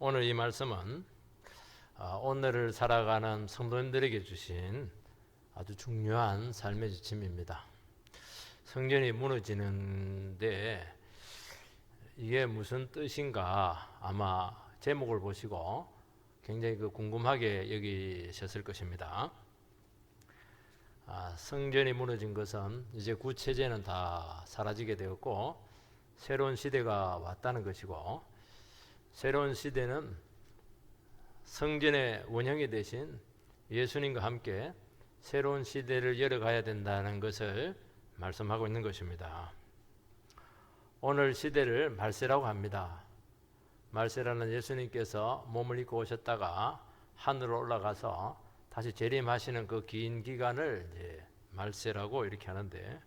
오늘 이 말씀은 오늘을 살아가는 성도님들에게 주신 아주 중요한 삶의 지침입니다. 성전이 무너지는데 이게 무슨 뜻인가 아마 제목을 보시고 굉장히 궁금하게 여기셨을 것입니다. 성전이 무너진 것은 이제 구체제는 다 사라지게 되었고 새로운 시대가 왔다는 것이고, 새로운 시대는 성전의 원형이 되신 예수님과 함께 새로운 시대를 열어가야 된다는 것을 말씀하고 있는 것입니다. 오늘 시대를 말세라고 합니다. 말세라는 예수님께서 몸을 입고 오셨다가 하늘로 올라가서 다시 재림하시는 그 긴 기간을 이제 말세라고 이렇게 하는데,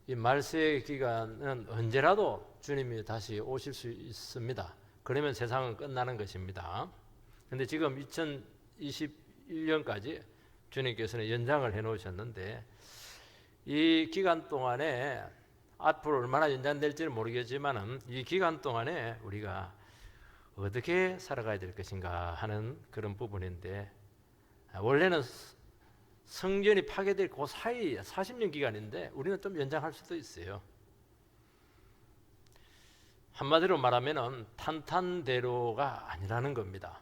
이 말세의 기간은 언제라도 주님이 다시 오실 수 있습니다. 그러면 세상은 끝나는 것입니다. 근데 지금 2021년까지 주님께서는 연장을 해 놓으셨는데, 이 기간 동안에 앞으로 얼마나 연장될지는 모르겠지만 이 기간 동안에 우리가 어떻게 살아가야 될 것인가 하는 그런 부분인데, 원래는 성전이 파괴될 그 사이 40년 기간인데 우리는 좀 연장할 수도 있어요. 한마디로 말하면 탄탄대로가 아니라는 겁니다.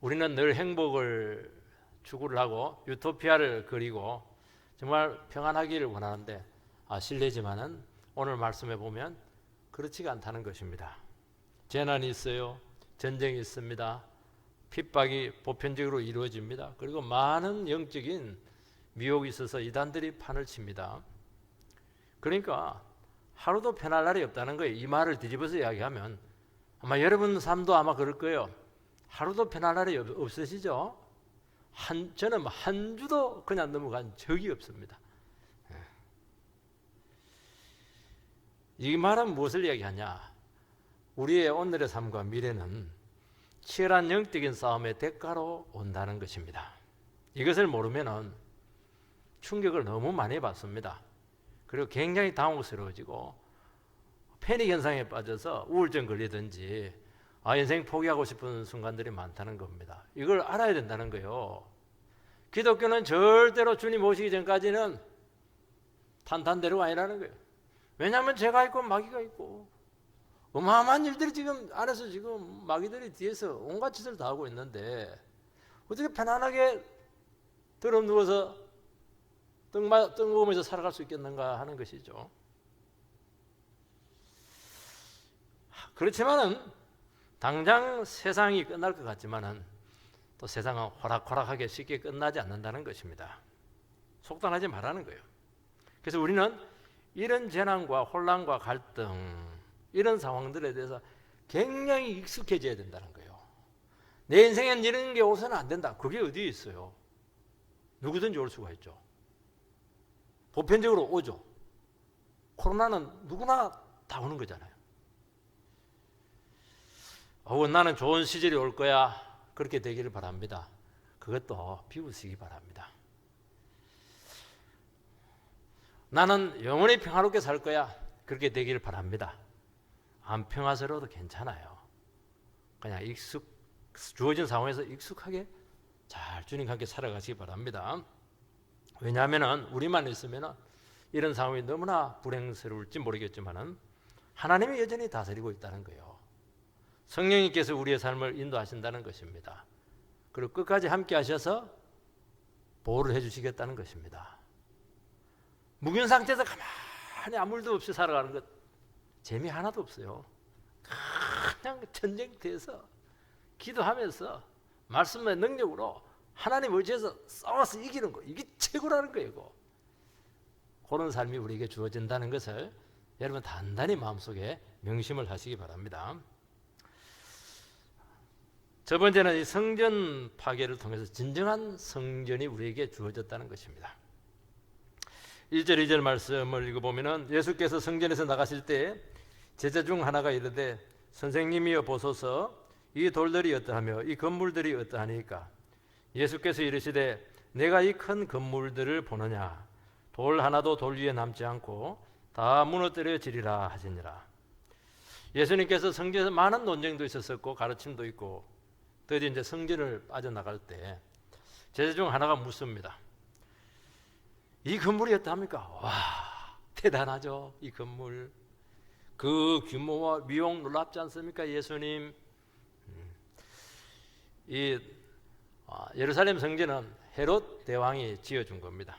우리는 늘 행복을 추구를 하고 유토피아를 그리고 정말 평안하기를 원하는데, 실례지만은 오늘 말씀해 보면 그렇지가 않다는 것입니다. 재난이 있어요. 전쟁이 있습니다. 핍박이 보편적으로 이루어집니다. 그리고 많은 영적인 미혹이 있어서 이단들이 판을 칩니다. 그러니까 하루도 편할 날이 없다는 거예요. 이 말을 뒤집어서 이야기하면 아마 여러분 삶도 아마 그럴 거예요. 하루도 편할 날이 없으시죠? 저는 한 주도 그냥 넘어간 적이 없습니다. 이 말은 무엇을 이야기하냐? 우리의 오늘의 삶과 미래는 치열한 영적인 싸움의 대가로 온다는 것입니다. 이것을 모르면 충격을 너무 많이 받습니다. 그리고 굉장히 당혹스러워지고 패닉 현상에 빠져서 우울증 걸리든지 인생 포기하고 싶은 순간들이 많다는 겁니다. 이걸 알아야 된다는 거예요. 기독교는 절대로 주님 오시기 전까지는 탄탄대로가 아니라는 거예요. 왜냐하면 죄가 있고 마귀가 있고 어마어마한 일들이 지금 안에서 지금 마귀들이 뒤에서 온갖 짓을 다 하고 있는데 어떻게 편안하게 드럼 누워서 떡 먹으면서 살아갈 수 있겠는가 하는 것이죠. 그렇지만은 당장 세상이 끝날 것 같지만은 또 세상은 호락호락하게 쉽게 끝나지 않는다는 것입니다. 속단하지 말라는 거예요. 그래서 우리는 이런 재난과 혼란과 갈등, 이런 상황들에 대해서 굉장히 익숙해져야 된다는 거예요. 내 인생엔 이런 게 오서는 안 된다. 그게 어디에 있어요? 누구든지 올 수가 있죠. 보편적으로 오죠. 코로나는 누구나 다 오는 거잖아요. 나는 좋은 시절이 올 거야. 그렇게 되기를 바랍니다. 그것도 비웃으시기 바랍니다. 나는 영원히 평화롭게 살 거야. 그렇게 되기를 바랍니다. 안 평화스러워도 괜찮아요. 그냥 주어진 상황에서 익숙하게 잘 주님과 함께 살아가시기 바랍니다. 왜냐하면 우리만 있으면 이런 상황이 너무나 불행스러울지 모르겠지만 하나님이 여전히 다스리고 있다는 거예요. 성령님께서 우리의 삶을 인도하신다는 것입니다. 그리고 끝까지 함께 하셔서 보호를 해주시겠다는 것입니다. 묵은 상태에서 가만히 아무 일도 없이 살아가는 것 재미 하나도 없어요. 그냥 전쟁터에서 기도하면서 말씀의 능력으로 하나님 의지해서 싸워서 이기는 거, 이게 최고라는 거예요. 그런 삶이 우리에게 주어진다는 것을 여러분 단단히 마음속에 명심을 하시기 바랍니다. 첫 번째는 이 성전 파괴를 통해서 진정한 성전이 우리에게 주어졌다는 것입니다. 1절 2절 말씀을 읽어보면 예수께서 성전에서 나가실 때 제자 중 하나가 이르되 선생님이여 보소서 이 돌들이 어떠하며 이 건물들이 어떠하니까? 예수께서 이르시되 내가 이 큰 건물들을 보느냐? 돌 하나도 돌 위에 남지 않고 다 무너뜨려지리라 하시니라. 예수님께서 성전에서 많은 논쟁도 있었었고 가르침도 있고 드디어 이제 성전을 빠져나갈 때 제자 중 하나가 묻습니다. 이 건물이 어떠합니까? 와, 대단하죠. 이 건물. 그 규모와 위용 놀랍지 않습니까? 예수님. 이 예루살렘 성전은 헤롯 대왕이 지어준 겁니다.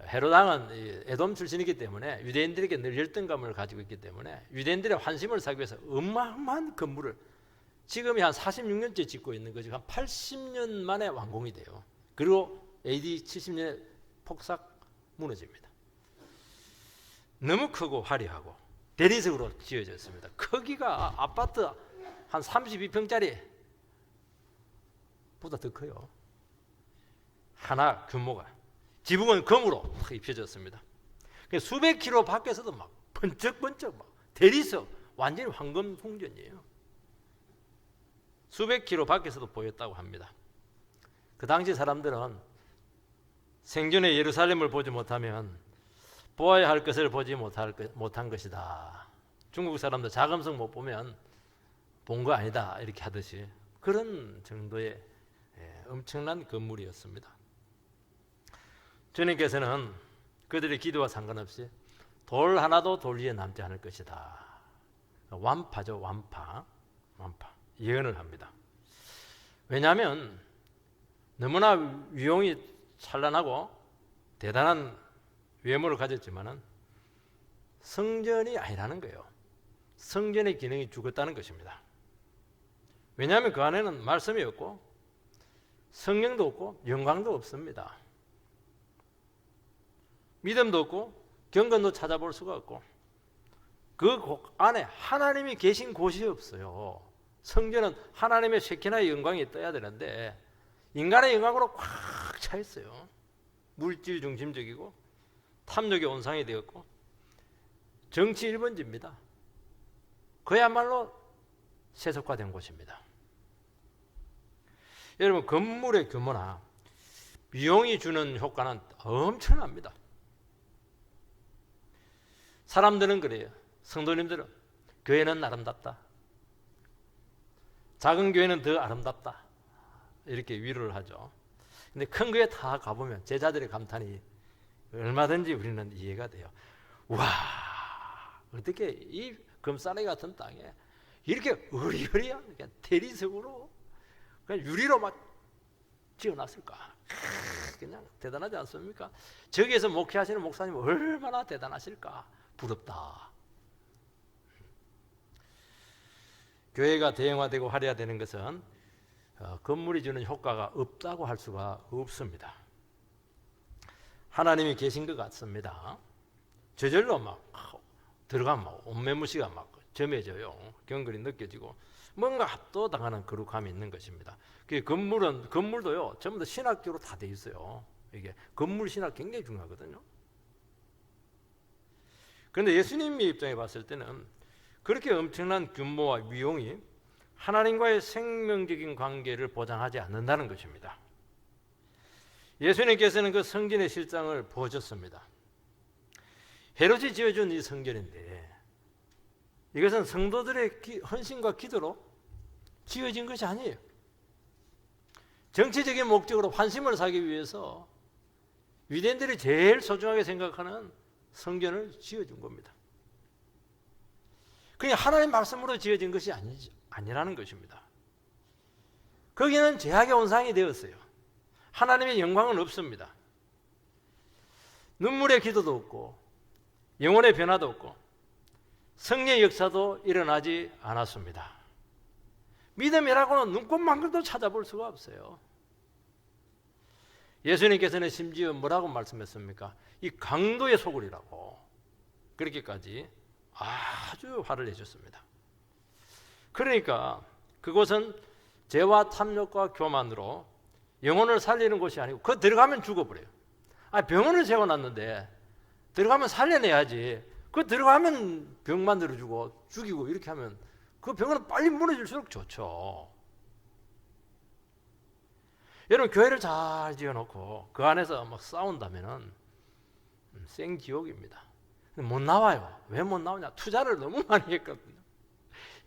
헤롯 왕은 에돔 출신이기 때문에 유대인들에게 늘 열등감을 가지고 있기 때문에 유대인들의 환심을 사기 위해서 어마어마한 건물을 지금이 한 46년째 짓고 있는 거죠. 한 80년 만에 완공이 돼요. 그리고 AD 70년에 폭삭 무너집니다. 너무 크고 화려하고 대리석으로 지어졌습니다. 크기가 아파트 한 32평짜리 보다 더 커요. 하나 규모가. 지붕은 금으로 입혀졌습니다. 수백 킬로 밖에서도 막 번쩍번쩍 막 대리석 완전히 황금 궁전이에요. 수백 킬로 밖에서도 보였다고 합니다. 그 당시 사람들은 생전에 예루살렘을 보지 못하면 보아야 할 것을 보지 못한 것이다. 중국 사람들 자금성 못 보면 본 거 아니다 이렇게 하듯이 그런 정도의 엄청난 건물이었습니다. 주님께서는 그들의 기도와 상관없이 돌 하나도 돌 위에 남지 않을 것이다. 완파죠. 완파. 예언을 합니다. 왜냐하면 너무나 위용이 찬란하고 대단한 외모를 가졌지만은 성전이 아니라는 거예요. 성전의 기능이 죽었다는 것입니다. 왜냐하면 그 안에는 말씀이 없고 성령도 없고 영광도 없습니다. 믿음도 없고 경건도 찾아볼 수가 없고 그 안에 하나님이 계신 곳이 없어요. 성전은 하나님의 쉐키나의 영광이 떠야 되는데 인간의 영광으로 꽉 차 있어요. 물질 중심적이고 탐욕의 온상이 되었고 정치 1번지입니다. 그야말로 세속화된 곳입니다. 여러분 건물의 규모나 비용이 주는 효과는 엄청납니다. 사람들은 그래요. 성도님들은 교회는 아름답다. 작은 교회는 더 아름답다. 이렇게 위로를 하죠. 근데 큰 교회 다 가보면 제자들의 감탄이 얼마든지 우리는 이해가 돼요. 와, 어떻게 이 금싸라기 같은 땅에 이렇게 으리으리한 대리석으로 그냥 유리로 막 지어놨을까? 그냥 대단하지 않습니까? 저기에서 목회하시는 목사님 얼마나 대단하실까? 부럽다. 교회가 대형화되고 화려화되는 것은 건물이 주는 효과가 없다고 할 수가 없습니다. 하나님이 계신 것 같습니다. 저절로 막 들어가면 막 온매무시가 막 점해져요. 경건이 느껴지고 뭔가 압도당하는 거룩함이 있는 것입니다. 그 건물도요 전부 다 신학교로 다 돼 있어요. 이게 건물 신학 굉장히 중요하거든요. 그런데 예수님의 입장에 봤을 때는 그렇게 엄청난 규모와 위용이 하나님과의 생명적인 관계를 보장하지 않는다는 것입니다. 예수님께서는 그 성전의 실상을 보여줬습니다. 헤롯이 지어준 이 성전인데 이것은 성도들의 헌신과 기도로 지어진 것이 아니에요. 정치적인 목적으로 환심을 사기 위해서 유대인들이 제일 소중하게 생각하는 성전을 지어준 겁니다. 그냥 하나님 말씀으로 지어진 것이 아니라는 것입니다. 거기는 죄악의 온상이 되었어요. 하나님의 영광은 없습니다. 눈물의 기도도 없고 영혼의 변화도 없고 성령의 역사도 일어나지 않았습니다. 믿음이라고는 눈꽃만큼도 찾아볼 수가 없어요. 예수님께서는 심지어 뭐라고 말씀했습니까? 이 강도의 소굴이라고 그렇게까지 아주 화를 내셨습니다. 그러니까 그곳은 죄와 탐욕과 교만으로 영혼을 살리는 곳이 아니고 그 들어가면 죽어버려요. 병원을 세워놨는데 들어가면 살려내야지. 그 들어가면 병 만들어주고 죽이고 이렇게 하면 그 병원은 빨리 무너질수록 좋죠. 여러분 교회를 잘 지어놓고 그 안에서 막 싸운다면은 생지옥입니다. 못 나와요. 왜 못 나오냐? 투자를 너무 많이 했거든요.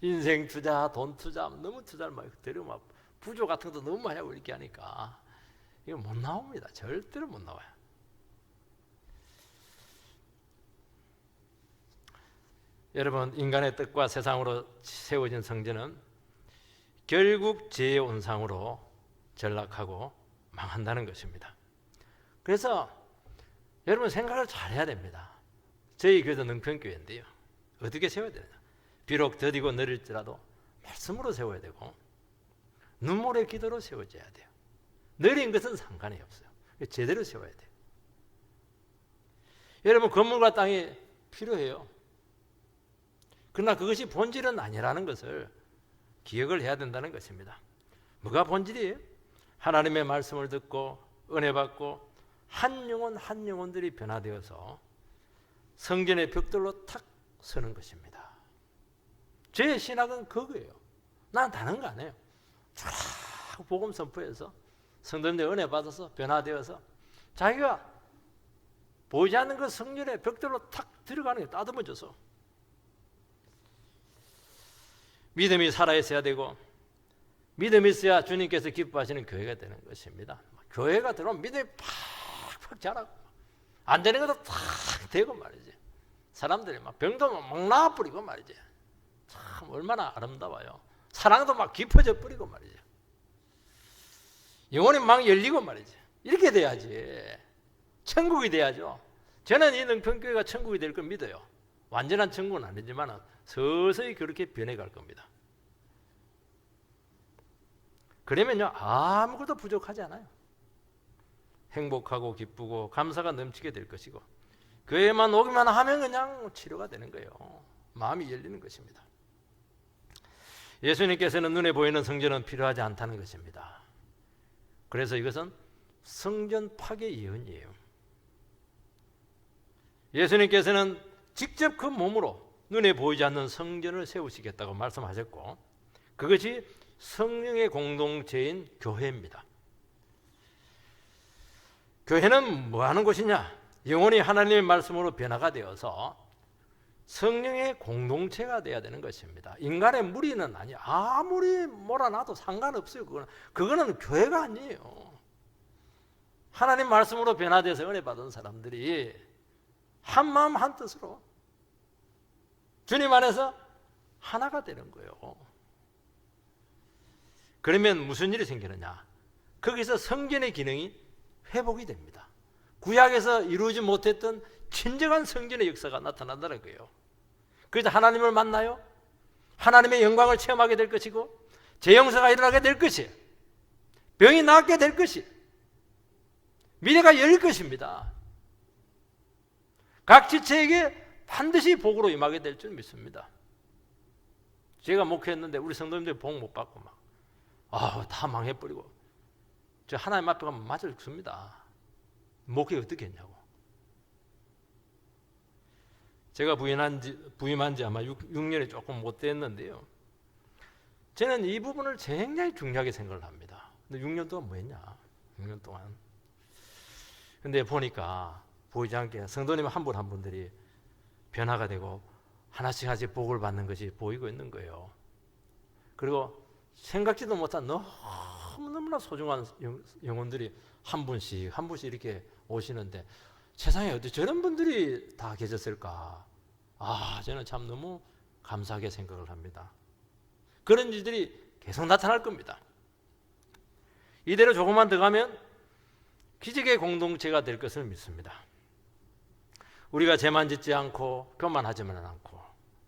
인생 투자, 돈 투자, 너무 투자를 많이 했고, 막 부조 같은 것도 너무 많이 하고 이렇게 하니까 이거 못 나옵니다. 절대로 못 나와요. 여러분, 인간의 뜻과 세상으로 세워진 성전은 결국 죄의 온상으로 전락하고 망한다는 것입니다. 그래서 여러분 생각을 잘 해야 됩니다. 저희 교회도 능평교회인데요. 어떻게 세워야 되느냐? 비록 더디고 느릴지라도 말씀으로 세워야 되고 눈물의 기도로 세워져야 돼요. 느린 것은 상관이 없어요. 제대로 세워야 돼요. 여러분, 건물과 땅이 필요해요. 그러나 그것이 본질은 아니라는 것을 기억을 해야 된다는 것입니다. 뭐가 본질이에요? 하나님의 말씀을 듣고 은혜 받고 한 영혼 한 영혼들이 변화되어서 성전의 벽돌로 탁 서는 것입니다. 제 신학은 그거예요. 난 다른 거 안 해요. 쫙 복음 선포해서 성도님들 은혜 받아서 변화되어서 자기가 보이지 않는 그 성전의 벽돌로 탁 들어가는 게 따듬어져서 믿음이 살아있어야 되고 믿음이 있어야 주님께서 기뻐하시는 교회가 되는 것입니다. 교회가 들어오면 믿음이 팍팍 자라고 안 되는 것도 탁 되고 말이지. 사람들이 막 병도 막 나아버리고 말이지. 참 얼마나 아름다워요. 사랑도 막 깊어져 버리고 말이지. 영혼이 막 열리고 말이지. 이렇게 돼야지. 천국이 돼야죠. 저는 이 능평교회가 천국이 될 걸 믿어요. 완전한 천국은 아니지만 서서히 그렇게 변해갈 겁니다. 그러면요 아무것도 부족하지 않아요. 행복하고 기쁘고 감사가 넘치게 될 것이고 교회만 오기만 하면 그냥 치료가 되는 거예요. 마음이 열리는 것입니다. 예수님께서는 눈에 보이는 성전은 필요하지 않다는 것입니다. 그래서 이것은 성전 파괴 예언이에요. 예수님께서는 직접 그 몸으로 눈에 보이지 않는 성전을 세우시겠다고 말씀하셨고 그것이 성령의 공동체인 교회입니다. 교회는 뭐 하는 곳이냐? 영혼이 하나님의 말씀으로 변화가 되어서 성령의 공동체가 되어야 되는 것입니다. 인간의 무리는 아니에요. 아무리 몰아놔도 상관없어요. 그거는 교회가 아니에요. 하나님 말씀으로 변화돼서 은혜 받은 사람들이 한 마음 한 뜻으로 주님 안에서 하나가 되는 거예요. 그러면 무슨 일이 생기느냐? 거기서 성전의 기능이 회복이 됩니다. 구약에서 이루어지 못했던 진정한 성전의 역사가 나타난다는 거예요. 그래서 하나님을 만나요. 하나님의 영광을 체험하게 될 것이고 재영사가 일어나게 될 것이에요. 병이 낫게 될 것이 미래가 열릴 것입니다. 각 지체에게 반드시 복으로 임하게 될 줄 믿습니다. 제가 목회했는데 우리 성도님들이 복 못 받고 다 망해버리고 저 하나님 앞에 가면 맞아 죽습니다. 목회 어떻게 했냐고. 제가 부임한 지 아마 6년이 조금 못 됐는데요. 저는 이 부분을 굉장히 중요하게 생각을 합니다. 근데 6년 동안 뭐 했냐? 6년 동안. 근데 보니까 보이지 않게 성도님 한 분 한 분들이 변화가 되고 하나씩 복을 받는 것이 보이고 있는 거예요. 그리고 생각지도 못한 너무나 소중한 영혼들이 한 분씩 이렇게 오시는데 세상에 어떻게 저런 분들이 다 계셨을까? 저는 참 너무 감사하게 생각을 합니다. 그런 일들이 계속 나타날 겁니다. 이대로 조금만 더 가면 기적의 공동체가 될 것을 믿습니다. 우리가 죄만 짓지 않고 교만하지만 않고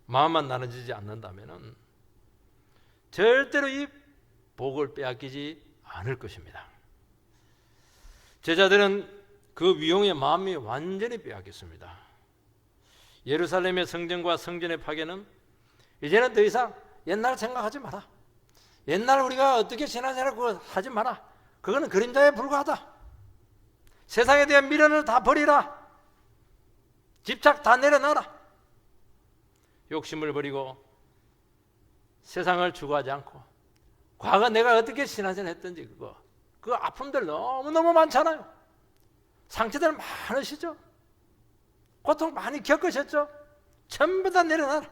마음만 나눠지지 않는다면 절대로 이 복을 빼앗기지 않을 것입니다. 제자들은 그 위용의 마음이 완전히 빼앗겼습니다. 예루살렘의 성전과 성전의 파괴는 이제는 더 이상 옛날 생각하지 마라. 옛날 우리가 어떻게 지나냐라 그거 하지 마라. 그거는 그림자에 불과하다. 세상에 대한 미련을 다 버리라. 집착 다 내려놔라. 욕심을 버리고 세상을 추구하지 않고 과거 내가 어떻게 신앙생활 했던지 그 아픔들 너무너무 많잖아요. 상처들 많으시죠? 고통 많이 겪으셨죠? 전부 다 내려놔라.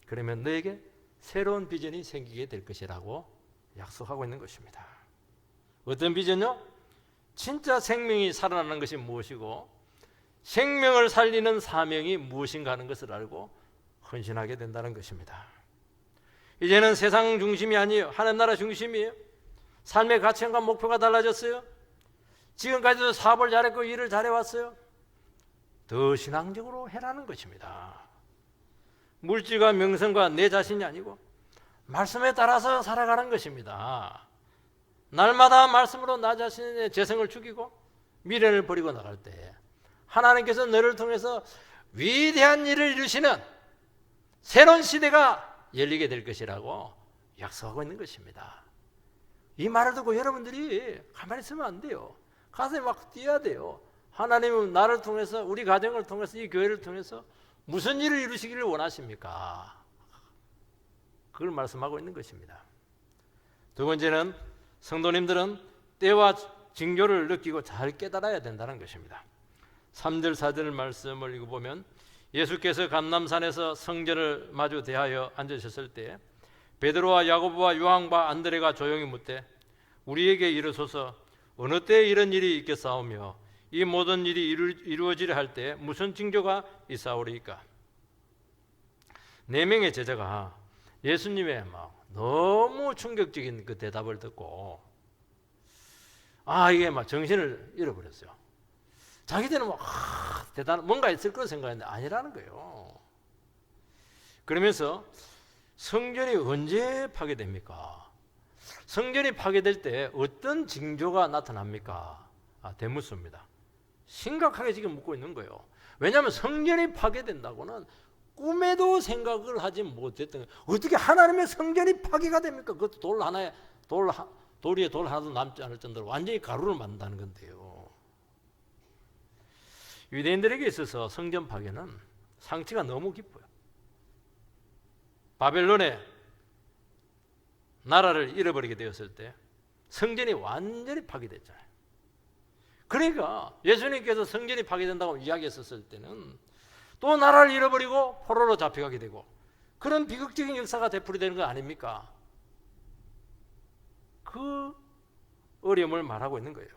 그러면 너에게 새로운 비전이 생기게 될 것이라고 약속하고 있는 것입니다. 어떤 비전요? 진짜 생명이 살아나는 것이 무엇이고 생명을 살리는 사명이 무엇인가 하는 것을 알고 헌신하게 된다는 것입니다. 이제는 세상 중심이 아니에요. 하나님 나라 중심이에요. 삶의 가치관과 목표가 달라졌어요. 지금까지도 사업을 잘했고 일을 잘해왔어요. 더 신앙적으로 해라는 것입니다. 물질과 명성과 내 자신이 아니고 말씀에 따라서 살아가는 것입니다. 날마다 말씀으로 나 자신의 재성을 죽이고 미련을 버리고 나갈 때 하나님께서 너를 통해서 위대한 일을 이루시는 새로운 시대가 열리게 될 것이라고 약속하고 있는 것입니다. 이 말을 듣고 여러분들이 가만히 있으면 안 돼요. 가슴이 막 뛰어야 돼요. 하나님은 나를 통해서, 우리 가정을 통해서, 이 교회를 통해서 무슨 일을 이루시기를 원하십니까? 그걸 말씀하고 있는 것입니다. 두 번째는 성도님들은 때와 징조를 느끼고 잘 깨달아야 된다는 것입니다. 3절 4절 말씀을 읽어보면 예수께서 감람산에서 성전을 마주 대하여 앉으셨을 때 베드로와 야고보와 요한과 안드레가 조용히 묻되 우리에게 이르소서 어느 때 이런 일이 있겠사오며 이 모든 일이 이루어지려 할 때 무슨 징조가 있사오리이까? 4명의 제자가 예수님의 막 너무 충격적인 그 대답을 듣고 이게 막 정신을 잃어버렸어요. 자기들은 막 대단한 뭔가 있을 거라 생각했는데 아니라는 거예요. 그러면서 성전이 언제 파괴됩니까? 성전이 파괴될 때 어떤 징조가 나타납니까? 대묻습니다. 심각하게 지금 묻고 있는 거예요. 왜냐하면 성전이 파괴된다고는 꿈에도 생각을 하지 못했던 거예요. 어떻게 하나님의 성전이 파괴가 됩니까? 그것도 돌 위에 돌 하나도 남지 않을 정도로 완전히 가루를 만든다는 건데요. 유대인들에게 있어서 성전 파괴는 상처가 너무 깊어요. 바벨론의 나라를 잃어버리게 되었을 때 성전이 완전히 파괴됐잖아요. 그러니까 예수님께서 성전이 파괴된다고 이야기했었을 때는 또 나라를 잃어버리고 포로로 잡혀가게 되고 그런 비극적인 역사가 되풀이되는 거 아닙니까? 그 어려움을 말하고 있는 거예요.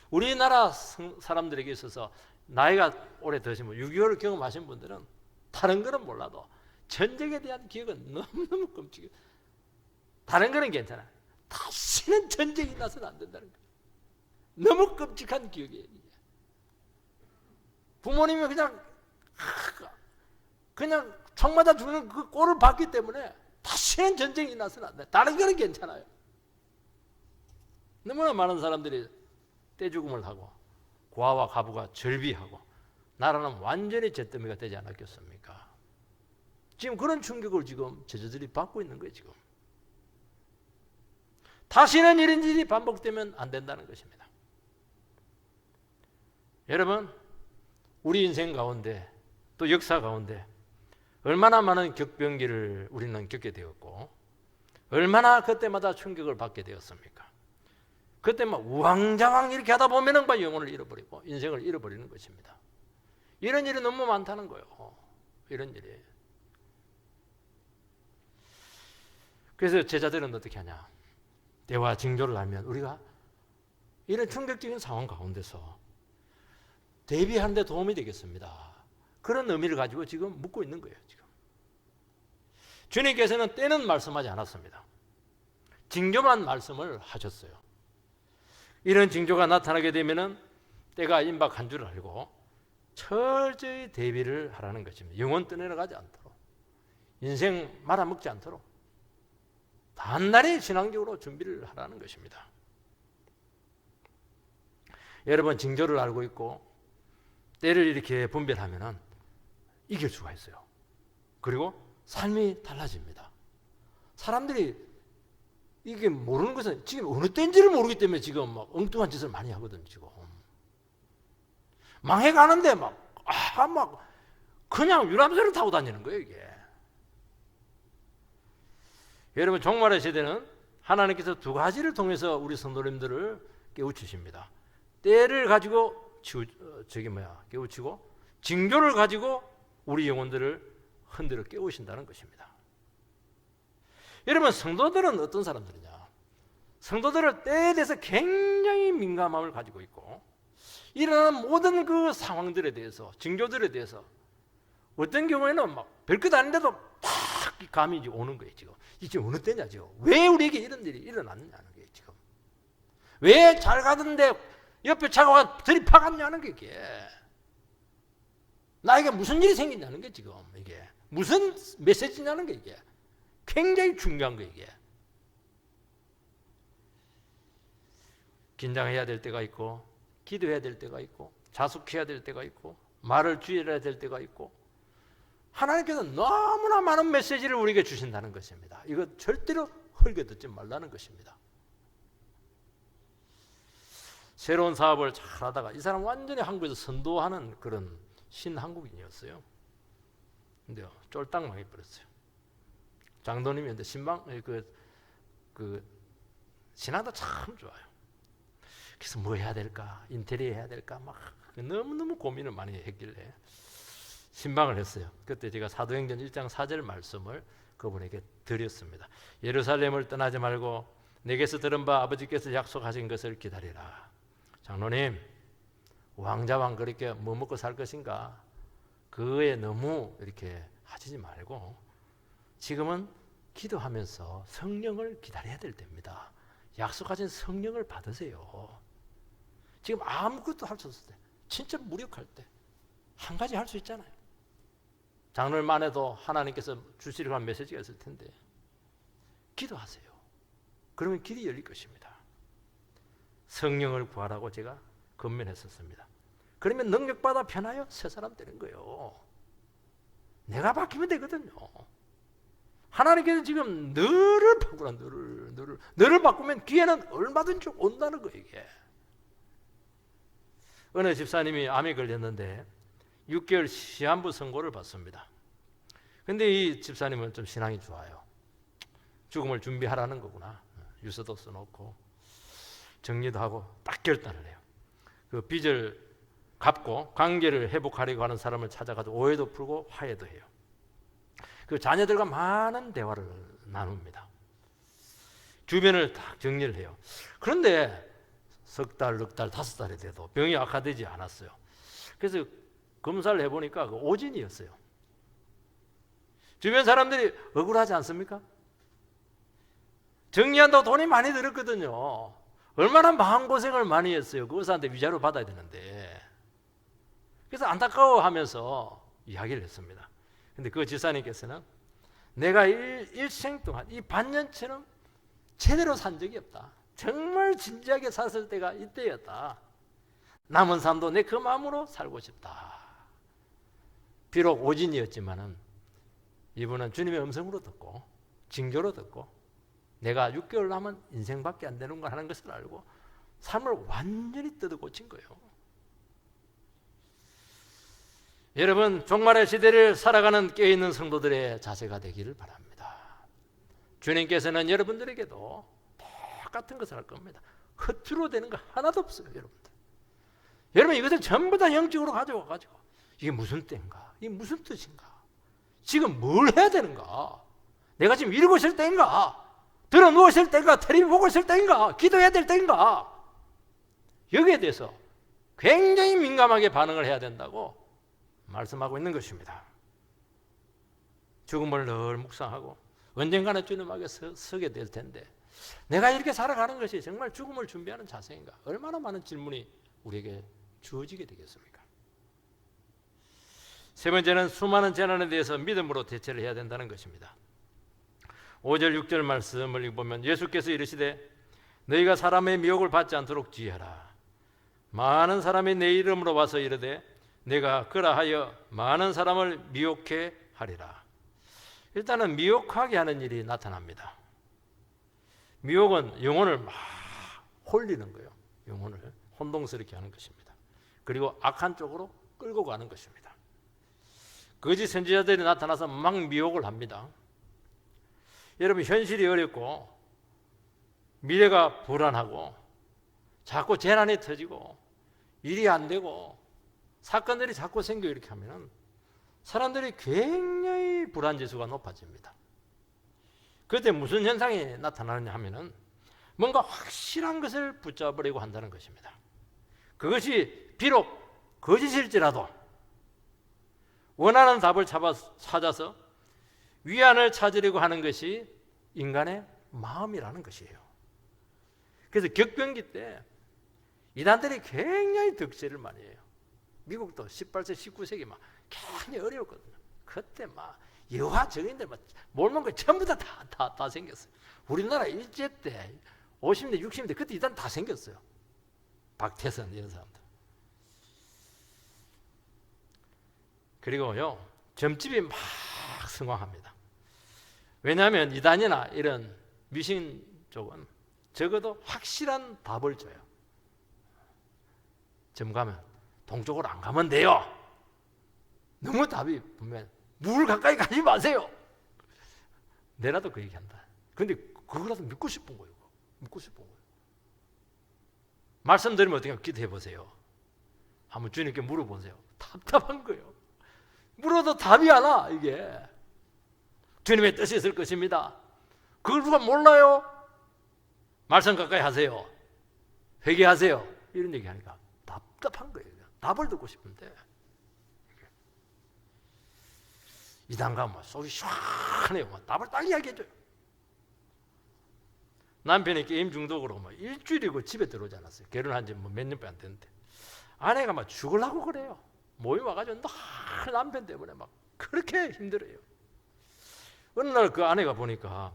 우리나라 사람들에게 있어서 나이가 오래 드시면 6.25를 경험하신 분들은 다른 거는 몰라도 전쟁에 대한 기억은 너무너무 끔찍해요. 다른 거는 괜찮아요. 다시는 전쟁이 나서는 안 된다는 거예요. 너무 끔찍한 기억이에요. 부모님이 그냥 총 맞아 죽는 그 꼴을 봤기 때문에 다시는 전쟁이 나서는 안 돼요. 다른 거는 괜찮아요. 너무나 많은 사람들이 떼죽음을 하고 고아와 과부가 절비하고 나라는 완전히 잿더미가 되지 않았겠습니까? 지금 그런 충격을 지금 제자들이 받고 있는 거예요. 지금 다시는 이런 일이 반복되면 안 된다는 것입니다. 여러분, 우리 인생 가운데 또 역사 가운데 얼마나 많은 격변기를 우리는 겪게 되었고 얼마나 그때마다 충격을 받게 되었습니까? 그때 막 우왕좌왕 이렇게 하다 보면은 영혼을 잃어버리고 인생을 잃어버리는 것입니다. 이런 일이 너무 많다는 거예요. 이런 일이. 그래서 제자들은 어떻게 하냐? 때와 징조를 알면 우리가 이런 충격적인 상황 가운데서 대비하는 데 도움이 되겠습니다. 그런 의미를 가지고 지금 묻고 있는 거예요. 지금 주님께서는 때는 말씀하지 않았습니다. 징조만 말씀을 하셨어요. 이런 징조가 나타나게 되면은 때가 임박한 줄 알고 철저히 대비를 하라는 것입니다. 영혼 떠내려가지 않도록, 인생 말아먹지 않도록 단단히 신앙적으로 준비를 하라는 것입니다. 여러분, 징조를 알고 있고 때를 이렇게 분별하면은 이길 수가 있어요. 그리고 삶이 달라집니다. 사람들이 이게 모르는 것은 지금 어느 때인지를 모르기 때문에 지금 막 엉뚱한 짓을 많이 하거든요. 지금 망해가는데 막 그냥 유람선을 타고 다니는 거예요. 이게 여러분, 종말의 시대는 하나님께서 두 가지를 통해서 우리 성도님들을 깨우치십니다. 때를 가지고 깨우치고 징조를 가지고 우리 영혼들을 흔들어 깨우신다는 것입니다. 여러분, 성도들은 어떤 사람들이냐? 성도들은 때에 대해서 굉장히 민감함을 가지고 있고, 일어나는 모든 그 상황들에 대해서, 징조들에 대해서 어떤 경우에는 막 별것 아닌데도 딱 감이 오는 거예요. 지금 어느 때냐? 지금 왜 우리에게 이런 일이 일어났냐는 거예요. 지금 왜 잘 가던데 옆에 차가 와 들이박았냐는 게 이게, 나에게 무슨 일이 생겼냐는 게, 지금 이게 무슨 메시지냐는 게, 이게 굉장히 중요한 거예요. 이게 긴장해야 될 때가 있고, 기도해야 될 때가 있고, 자숙해야 될 때가 있고, 말을 주의해야 될 때가 있고, 하나님께서 너무나 많은 메시지를 우리에게 주신다는 것입니다. 이거 절대로 헐게 듣지 말라는 것입니다. 새로운 사업을 잘 하다가, 이 사람 완전히 한국에서 선도하는 그런 신한국인이었어요. 근데 쫄딱 망해버렸어요. 장로님이었는데 신앙도 참 좋아요. 그래서 뭐 해야 될까, 인테리어 해야 될까, 막 너무너무 고민을 많이 했길래 신방을 했어요. 그때 제가 사도행전 1장 4절 말씀을 그분에게 드렸습니다. 예루살렘을 떠나지 말고 내게서 들은 바 아버지께서 약속하신 것을 기다리라. 장로님, 왕자왕 그렇게 뭐 먹고 살 것인가, 그에 너무 이렇게 하시지 말고 지금은 기도하면서 성령을 기다려야 될 때입니다. 약속하신 성령을 받으세요. 지금 아무것도 할 수 없을 때, 진짜 무력할 때 한 가지 할 수 있잖아요. 장로님만 해도 하나님께서 주시려고 한 메시지가 있을 텐데 기도하세요. 그러면 길이 열릴 것입니다. 성령을 구하라고 제가 권면했었습니다. 그러면 능력받아 변하여 새 사람 되는 거예요. 내가 바뀌면 되거든요. 하나님께서 지금 너를 바꾸라, 너를 바꾸면 기회는 얼마든지 온다는 거예요. 이게 어느 집사님이 암에 걸렸는데 6개월 시한부 선고를 받습니다. 근데 이 집사님은 좀 신앙이 좋아요. 죽음을 준비하라는 거구나. 유서도 써놓고 정리도 하고 딱 결단을 해요. 그 빚을 갚고 관계를 회복하려고 하는 사람을 찾아가지고 오해도 풀고 화해도 해요. 그 자녀들과 많은 대화를 나눕니다. 주변을 딱 정리를 해요. 그런데 석 달, 넉 달, 5달이 돼도 병이 악화되지 않았어요. 그래서 검사를 해보니까 그 오진이었어요. 주변 사람들이 억울하지 않습니까? 정리한다고 돈이 많이 들었거든요. 얼마나 마음고생을 많이 했어요. 그 의사한테 위자료 받아야 되는데. 그래서 안타까워하면서 이야기를 했습니다. 근데 그 지사님께서는 내가 일생 동안 이 반년처럼 제대로 산 적이 없다. 정말 진지하게 샀을 때가 이때였다. 남은 삶도 내 그 마음으로 살고 싶다. 비록 오진이었지만은 이분은 주님의 음성으로 듣고 징조로 듣고 내가 6개월 남은 인생밖에 안 되는 걸 하는 것을 알고 삶을 완전히 뜯어 고친 거예요. 여러분, 종말의 시대를 살아가는 깨어있는 성도들의 자세가 되기를 바랍니다. 주님께서는 여러분들에게도 똑같은 것을 할 겁니다. 허투루 되는 거 하나도 없어요. 여러분 이것을 전부 다 영적으로 가져와가지고 이게 무슨 때인가, 이게 무슨 뜻인가, 지금 뭘 해야 되는가, 내가 지금 이러고 있을 때인가, 들어 누웠을 때인가, 텔레비전 보고 있을 때인가, 기도해야 될 때인가, 여기에 대해서 굉장히 민감하게 반응을 해야 된다고 말씀하고 있는 것입니다. 죽음을 늘 묵상하고 언젠가는 주님 앞에 서게 될 텐데 내가 이렇게 살아가는 것이 정말 죽음을 준비하는 자세인가, 얼마나 많은 질문이 우리에게 주어지게 되겠습니까? 세 번째는 수많은 재난에 대해서 믿음으로 대처를 해야 된다는 것입니다. 5절 6절 말씀을 읽어보면 예수께서 이르시되 너희가 사람의 미혹을 받지 않도록 주의하라. 많은 사람이 내 이름으로 와서 이르되 내가 그라하여 많은 사람을 미혹해 하리라. 일단은 미혹하게 하는 일이 나타납니다. 미혹은 영혼을 막 홀리는 거예요. 영혼을 혼동스럽게 하는 것입니다. 그리고 악한 쪽으로 끌고 가는 것입니다. 거짓 선지자들이 나타나서 막 미혹을 합니다. 여러분 현실이 어렵고 미래가 불안하고 자꾸 재난이 터지고 일이 안 되고 사건들이 자꾸 생겨 이렇게 하면 사람들이 굉장히 불안지수가 높아집니다. 그때 무슨 현상이 나타나느냐 하면은 뭔가 확실한 것을 붙잡으려고 한다는 것입니다. 그것이 비록 거짓일지라도 원하는 답을 찾아서 위안을 찾으려고 하는 것이 인간의 마음이라는 것이에요. 그래서 격변기 때 이단들이 굉장히 득세를 많이 해요. 미국도 18세, 19세기 막 굉장히 어려웠거든요. 그때 막 여화 정인들 막 몰몬 거 전부 다 생겼어요. 우리나라 일제 때 50대, 60대 그때 이단 다 생겼어요. 박태선 이런 사람들. 그리고요 점집이 막 성황합니다. 왜냐하면 이단이나 이런 미신 쪽은 적어도 확실한 답을 줘요. 점 가면 동쪽으로 안 가면 돼요. 너무 답이 분명해. 물 가까이 가지 마세요. 내라도 그 얘기한다. 근데 그거라도 믿고 싶은 거예요. 믿고 싶은 거예요. 말씀 드리면 어떻게 기도해 보세요. 한번 주님께 물어보세요. 답답한 거예요. 물어도 답이 안 와. 이게 주님의 뜻이 있을 것입니다. 그걸 누가 몰라요? 말씀 가까이 하세요. 회개하세요. 이런 얘기하니까 답답한 거예요. 답을 듣고 싶은데 이단가 뭐 속이 시원해요. 뭐 답을 딱 이야기해줘요. 남편이 게임 중독으로 뭐 일주일이고 집에 들어오지 않았어요. 결혼한 지 뭐 몇 년밖에 안 됐는데 아내가 막 죽으려고 그래요. 모임 와가지고 남편 때문에 막 그렇게 힘들어요. 어느 날 그 아내가 보니까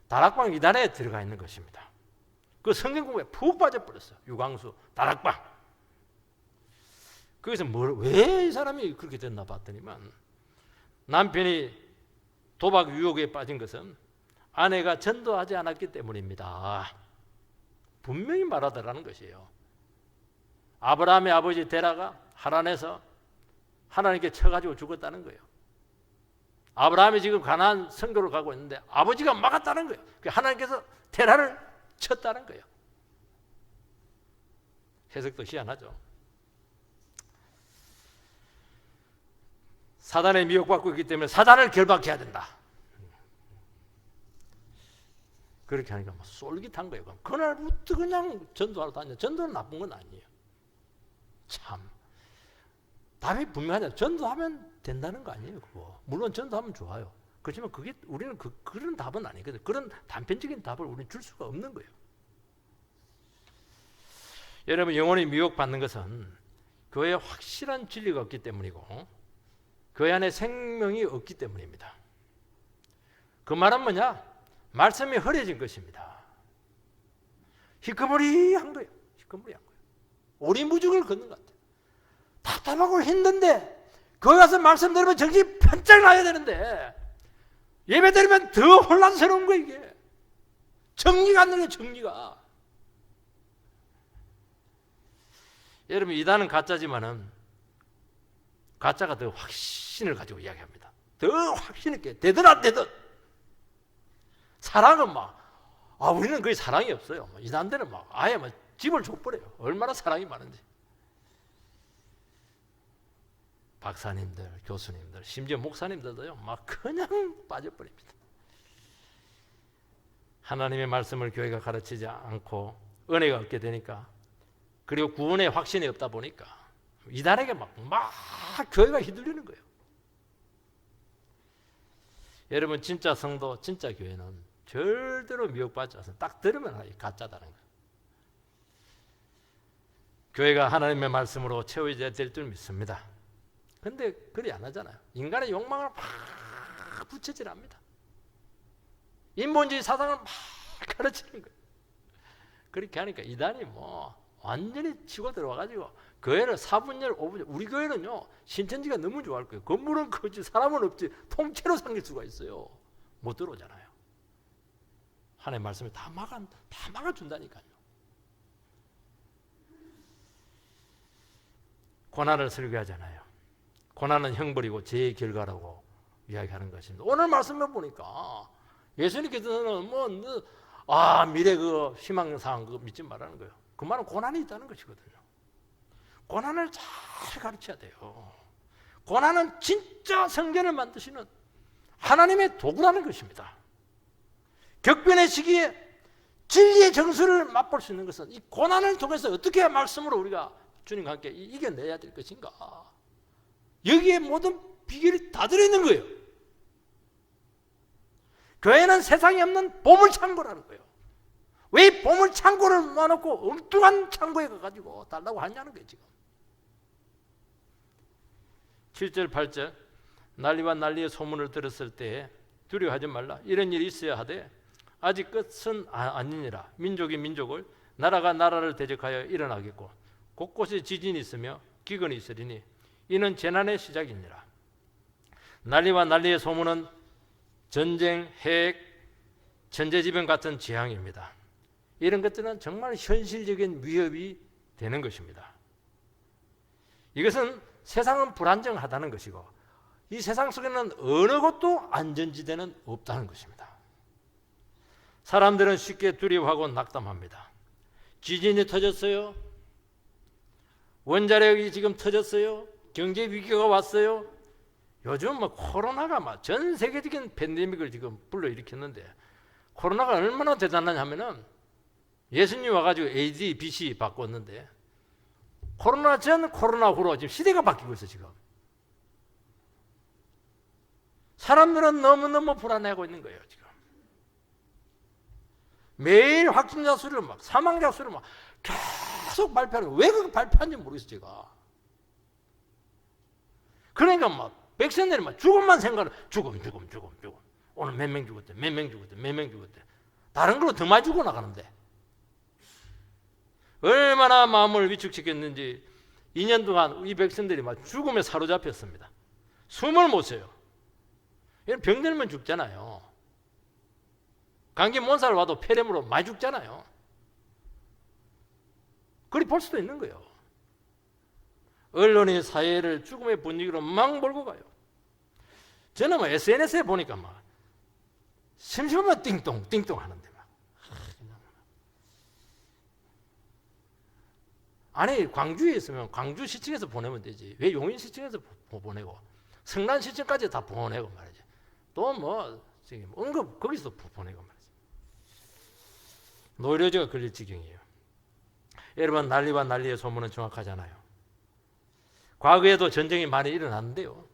다락방 이단에 들어가 있는 것입니다. 그 성경 공부에 푹 빠져버렸어요. 유광수 다락방. 거기서 왜 이 사람이 그렇게 됐나 봤더니만 남편이 도박 유혹에 빠진 것은 아내가 전도하지 않았기 때문입니다. 분명히 말하더라는 것이에요. 아브라함의 아버지 데라가 하란에서 하나님께 쳐가지고 죽었다는 거예요. 아브라함이 지금 가나안 선교를 가고 있는데 아버지가 막았다는 거예요. 하나님께서 데라를 쳤다는 거예요. 해석도 희한하죠. 사단에 미혹받고 있기 때문에 사단을 결박해야 된다. 그렇게 하니까 막 쫄깃한 거예요. 그날부터 그냥 전도하러 다녀. 전도는 나쁜 건 아니에요. 참 답이 분명하죠. 전도하면 된다는 거 아니에요. 그거. 물론 전도하면 좋아요. 그렇지만 그게 우리는 그런 답은 아니거든요. 그런 단편적인 답을 우리는 줄 수가 없는 거예요. 여러분 영혼이 미혹받는 것은 교회에 확실한 진리가 없기 때문이고 교회 안에 생명이 없기 때문입니다. 그 말은 뭐냐? 말씀이 흐려진 것입니다. 희끄무리한 거예요. 희끄무리한 거예요. 오리무중을 걷는 것 같아요. 답답하고 힘든데 거기 가서 말씀 들으면 정신이 번쩍 나야 되는데 예배 드리면 더 혼란스러운 거예요. 이게 정리가 안 되는 정리가. 여러분 이단은 가짜지만은 가짜가 더 확신을 가지고 이야기합니다. 더 확신 있게 되든 안 되든. 사랑은 우리는 거의 사랑이 없어요. 이단들은 아예 집을 줘버려요. 얼마나 사랑이 많은지. 박사님들, 교수님들, 심지어 목사님들도요, 그냥 빠져버립니다. 하나님의 말씀을 교회가 가르치지 않고 은혜가 없게 되니까, 그리고 구원의 확신이 없다 보니까 이단에게 막 교회가 휘둘리는 거예요. 여러분 진짜 성도, 진짜 교회는 절대로 미혹받지 않아서 딱 들으면 가짜다는 거예요. 교회가 하나님의 말씀으로 채워져야 될 줄 믿습니다. 근데 그리 안 하잖아요. 인간의 욕망을 막 부채질합니다. 인본주의 사상을 막 가르치는 거예요. 그렇게 하니까 이단이 완전히 치고 들어와가지고 교회를 4분열, 5분열. 우리 교회는요 신천지가 너무 좋아할 거예요. 건물은 크지 사람은 없지 통째로 삼길 수가 있어요. 못 들어오잖아요. 하나님의 말씀을 다 막아준다니까요. 고난을 설교하잖아요. 고난은 형벌이고 죄의 결과라고 이야기하는 것입니다. 오늘 말씀을 보니까 예수님께서는 미래 희망사항 그거 믿지 말라는 거예요. 그 말은 고난이 있다는 것이거든요. 고난을 잘 가르쳐야 돼요. 고난은 진짜 성전을 만드시는 하나님의 도구라는 것입니다. 격변의 시기에 진리의 정수를 맛볼 수 있는 것은 이 고난을 통해서 어떻게 말씀으로 우리가 주님과 함께 이겨내야 될 것인가. 여기에 모든 비결이 다 들어있는 거예요. 교회는 세상에 없는 보물창고라는 거예요. 왜 보물창고를 모아놓고 엉뚱한 창고에 가가지고 달라고 하냐는 거예요. 지금 7절 8절 난리와 난리의 소문을 들었을 때 두려워하지 말라. 이런 일이 있어야 하되 아직 끝은 아니니라. 민족이 민족을 나라가 나라를 대적하여 일어나겠고 곳곳에 지진이 있으며 기근이 있으리니 이는 재난의 시작이니라. 난리와 난리의 소문은 전쟁, 핵, 천재지변 같은 재앙입니다. 이런 것들은 정말 현실적인 위협이 되는 것입니다. 이것은 세상은 불안정하다는 것이고 이 세상 속에는 어느 곳도 안전지대는 없다는 것입니다. 사람들은 쉽게 두려워하고 낙담합니다. 지진이 터졌어요. 원자력이 지금 터졌어요. 경제 위기가 왔어요. 요즘 코로나가 전 세계적인 팬데믹을 지금 불러일으켰는데 코로나가 얼마나 대단하냐면은 예수님이 와가지고 AD, BC 바꿨는데 코로나 전, 코로나 후로 지금 시대가 바뀌고 있어 지금. 사람들은 너무너무 불안해하고 있는 거예요 지금. 매일 확진자 수를 사망자 수를 계속 발표하는 거예요. 왜 그렇게 발표하는지 모르겠어 제가. 그러니까 백성들이 죽음만 생각을 죽음. 오늘 몇 명 죽었대, 몇 명 죽었대. 다른 걸로 더 많이 죽어나가는데 얼마나 마음을 위축시켰는지 2년 동안 이 백성들이 죽음에 사로잡혔습니다. 숨을 못 쉬어요. 병 들면 죽잖아요. 감기 몸살 와도 폐렴으로 많이 죽잖아요. 그리 볼 수도 있는 거예요. 언론이 사회를 죽음의 분위기로 막 몰고 가요. 저는 SNS에 보니까 심심하면 띵동 하는데 아니 광주에 있으면 광주시청에서 보내면 되지. 왜 용인시청에서 보내고 성남시청까지 다 보내고 말이지. 또 지금 응급 거기서 보내고 말이지. 노이로제가 걸릴 지경이에요. 여러분 난리와 난리의 소문은 정확하잖아요. 과거에도 전쟁이 많이 일어났는데요.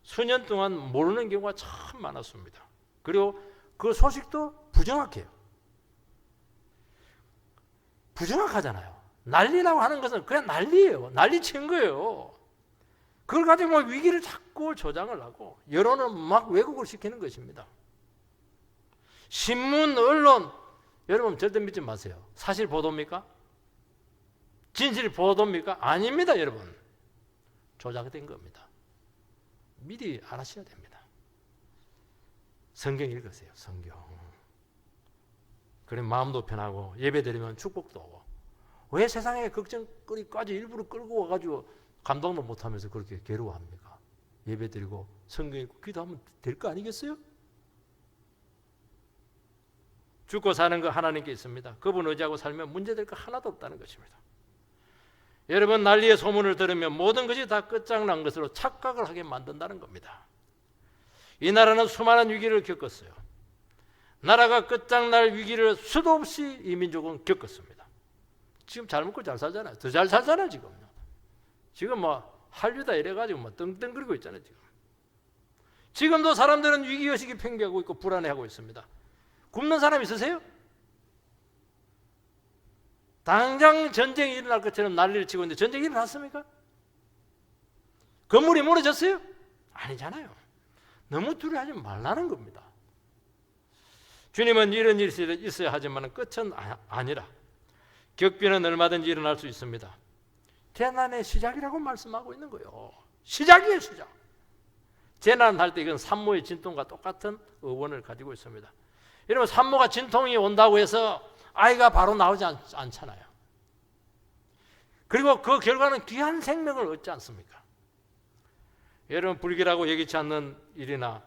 수년 동안 모르는 경우가 참 많았습니다. 그리고 그 소식도 부정확해요. 부정확하잖아요. 난리라고 하는 것은 그냥 난리예요. 난리친 거예요. 그걸 가지고 위기를 자꾸 조장을 하고 여론을 막 왜곡을 시키는 것입니다. 신문, 언론 여러분 절대 믿지 마세요. 사실 보도입니까? 진실 보도입니까? 아닙니다 여러분. 조작된 겁니다. 미리 알아셔야 됩니다. 성경 읽으세요. 성경. 그럼 마음도 편하고 예배 드리면 축복도 오고. 왜 세상에 걱정거리까지 일부러 끌고 와가지고 감동도 못하면서 그렇게 괴로워합니까? 예배 드리고 성경 읽고 기도하면 될 거 아니겠어요? 죽고 사는 거 하나님께 있습니다. 그분 의지하고 살면 문제될 거 하나도 없다는 것입니다. 여러분 난리의 소문을 들으면 모든 것이 다 끝장난 것으로 착각을 하게 만든다는 겁니다. 이 나라는 수많은 위기를 겪었어요. 나라가 끝장날 위기를 수도 없이 이 민족은 겪었습니다. 지금 잘 먹고 잘 살잖아요. 더 잘 살잖아요 지금. 지금 한류다 이래가지고 떵떵거리고 있잖아요 지금. 지금도 사람들은 위기의식이 팽배하고 있고 불안해하고 있습니다. 굶는 사람 있으세요? 당장 전쟁이 일어날 것처럼 난리를 치고 있는데 전쟁이 일어났습니까? 건물이 무너졌어요? 아니잖아요. 너무 두려워하지 말라는 겁니다. 주님은 이런 일이 있어야 하지만 끝은 아니라 격변은 얼마든지 일어날 수 있습니다. 재난의 시작이라고 말씀하고 있는 거예요. 시작이에요 시작. 재난할 때 이건 산모의 진통과 똑같은 어원을 가지고 있습니다. 여러분 산모가 진통이 온다고 해서 아이가 바로 나오지 않잖아요. 그리고 그 결과는 귀한 생명을 얻지 않습니까? 여러분 불길하고 예기치 않는 일이나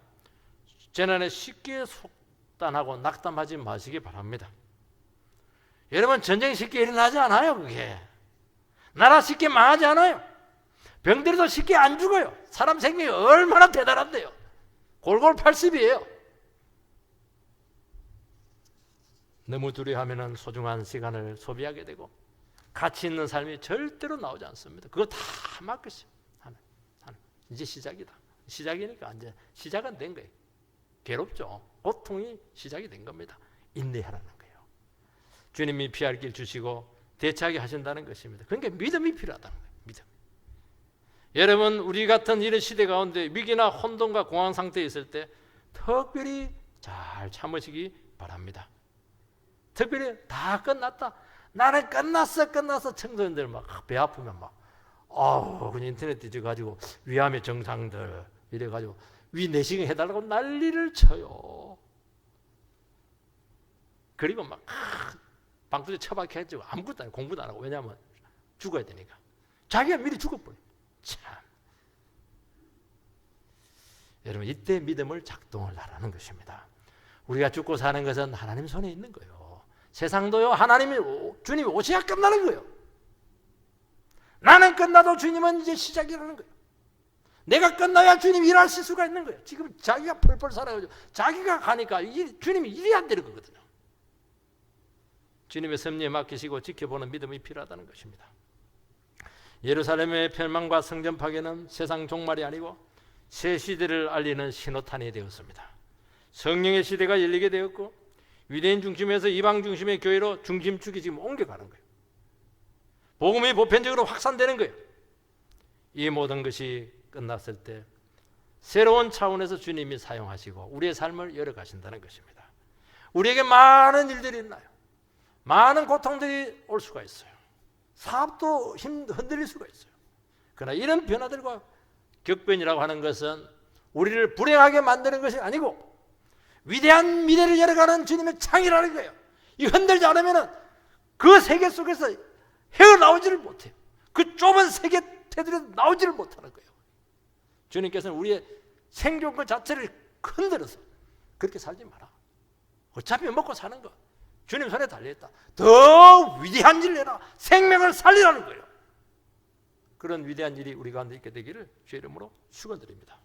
재난에 쉽게 속단하고 낙담하지 마시기 바랍니다. 여러분 전쟁이 쉽게 일어나지 않아요. 그게 나라 쉽게 망하지 않아요. 병들어도 쉽게 안 죽어요. 사람 생명이 얼마나 대단한데요. 골골 80이에요. 너무 두려워하면 소중한 시간을 소비하게 되고 가치 있는 삶이 절대로 나오지 않습니다. 그거 다 막으시오. 이제 시작이다. 시작이니까 이제 시작은 된 거예요. 괴롭죠. 고통이 시작이 된 겁니다. 인내하라는 거예요. 주님이 피할 길 주시고 대처하게 하신다는 것입니다. 그러니까 믿음이 필요하다는 거예요. 믿음. 여러분, 우리 같은 이런 시대 가운데 위기나 혼돈과 공황 상태에 있을 때 특별히 잘 참으시기 바랍니다. 특별히 다 끝났다. 나는 끝났어. 청소년들 막 배 아프면 막 그냥 인터넷 뒤져가지고 위암의 증상들 이래가지고 위 내시경 해달라고 난리를 쳐요. 그리고 막 방두제 처박혀가지고 아무것도 안 하고 공부도 안 하고, 왜냐하면 죽어야 되니까. 자기가 미리 죽어버려. 참. 여러분, 이때 믿음을 작동을 하라는 것입니다. 우리가 죽고 사는 것은 하나님 손에 있는 거예요. 세상도요, 주님이 오셔야 끝나는 거예요. 나는 끝나도 주님은 이제 시작이라는 거예요. 내가 끝나야 주님이 일하실 수가 있는 거예요. 지금 자기가 펄펄 살아가지고 자기가 가니까 주님이 일이 안 되는 거거든요. 주님의 섭리에 맡기시고 지켜보는 믿음이 필요하다는 것입니다. 예루살렘의 멸망과 성전 파괴는 세상 종말이 아니고 새 시대를 알리는 신호탄이 되었습니다. 성령의 시대가 열리게 되었고 유대인 중심에서 이방 중심의 교회로 중심축이 지금 옮겨가는 거예요. 복음이 보편적으로 확산되는 거예요. 이 모든 것이 끝났을 때 새로운 차원에서 주님이 사용하시고 우리의 삶을 열어가신다는 것입니다. 우리에게 많은 일들이 있나요? 많은 고통들이 올 수가 있어요. 사업도 흔들릴 수가 있어요. 그러나 이런 변화들과 격변이라고 하는 것은 우리를 불행하게 만드는 것이 아니고 위대한 미래를 열어가는 주님의 창이라는 거예요. 이 흔들지 않으면 그 세계 속에서 헤어나오지를 못해요. 그 좁은 세계 테두리에서 나오지를 못하는 거예요. 주님께서는 우리의 생존 그 자체를 흔들어서 그렇게 살지 마라. 어차피 먹고 사는 거 주님 손에 달려있다. 더 위대한 일을 해라. 생명을 살리라는 거예요. 그런 위대한 일이 우리 가운데 있게 되기를 주의 이름으로 축원드립니다.